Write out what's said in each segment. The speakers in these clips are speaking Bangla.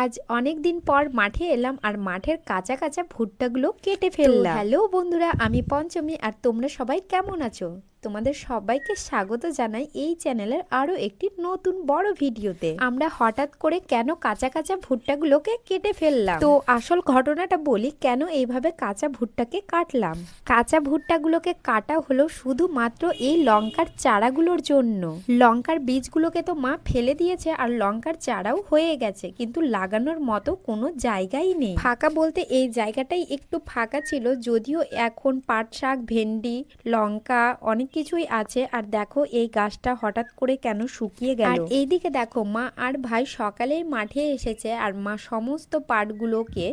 আজ অনেক দিন পর মাঠে এলাম আর মাঠের কাঁচা কাঁচা ভুট্টাগুলো কেটে ফেললাম। হ্যালো বন্ধুরা, আমি পঞ্চমী আর তোমরা সবাই কেমন আছো? তোমাদের সবাইকে স্বাগত জানাই এই চ্যানেলের আরো একটি নতুন বড় ভিডিওতে। আমরা হঠাৎ করে কেন কাঁচা কাঁচা ভুট্টাগুলোকে কেটে ফেললাম, তো আসল ঘটনাটা বলি কেন এইভাবে কাঁচা ভুট্টাকে কাটলাম। কাঁচা ভুট্টাগুলোকে কাটা হলো শুধুমাত্র এই লঙ্কার চারাগুলোর জন্য। লঙ্কার বীজগুলোকে তো মা ফেলে দিয়েছে আর লঙ্কার চারাও হয়ে গেছে, কিন্তু লাগানোর মতো কোনো জায়গাই নেই। ফাঁকা বলতে এই জায়গাটাই একটু ফাঁকা ছিল, যদিও এখন পাট শাক, ভেন্ডি, লঙ্কা অনেক কিছুই আছে। আর দেখো এই গাছটা হঠাৎ করে কেন শুকিয়ে গেল। আর এইদিকে দেখো মা আর ভাই সকালেই মাঠে এসেছে আর মা সমস্ত পাটগুলোকে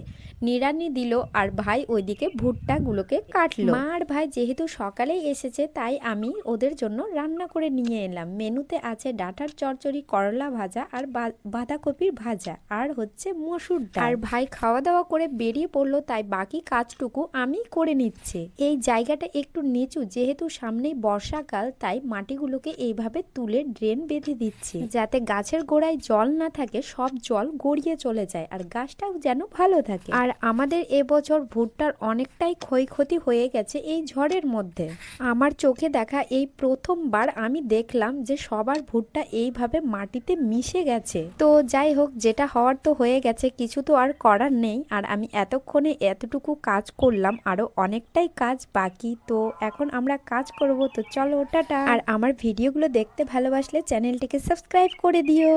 নিড়ানি দিল আর ভাই ওইদিকে ভুট্টাগুলোকে কাটলো। মা আর ভাই যেহেতু সকালেই এসেছে তাই আমি ওদের জন্য রান্না করে নিয়ে এলাম। মেনুতে আছে ডাঁটার চচ্চড়ি, করলা ভাজা আর বাঁধাকপির ভাজা আর হচ্ছে মসুর ডাল। আর ভাই খাওয়া দাওয়া করে বেরিয়ে পড়লো, তাই বাকি কাজটুকু আমি করে নিচ্ছি। এই জায়গাটা একটু নিচু, যেহেতু সামনেই বর্ষাকাল তাই মাটিগুলোকে এইভাবে তুলে ড্রেন বেঁধে দিচ্ছি, যাতে গাছের গোড়ায় জল না থাকে, সব জল গড়িয়ে চলে যায় আর গাছটাও যেন ভালো থাকে। আর আমাদের এবছর ভুট্টার অনেকটাই ক্ষয়ক্ষতি হয়ে গেছে এই ঝড়ের মধ্যে। আমার চোখে দেখা এই প্রথমবার আমি দেখলাম যে সবার ভুট্টা এইভাবে মাটিতে মিশে গেছে। তো যাই হোক, যেটা হওয়ার তো হয়ে গেছে, কিছু তো আর করার নেই। আর আমি এতক্ষণে এতটুকু কাজ করলাম, আরো অনেকটাই কাজ বাকি। তো এখন আমরা কাজ করব, তো চলো টাটা। আর আমার ভিডিওগুলো দেখতে ভালোবাসলে চ্যানেলটিকে সাবস্ক্রাইব করে দিও।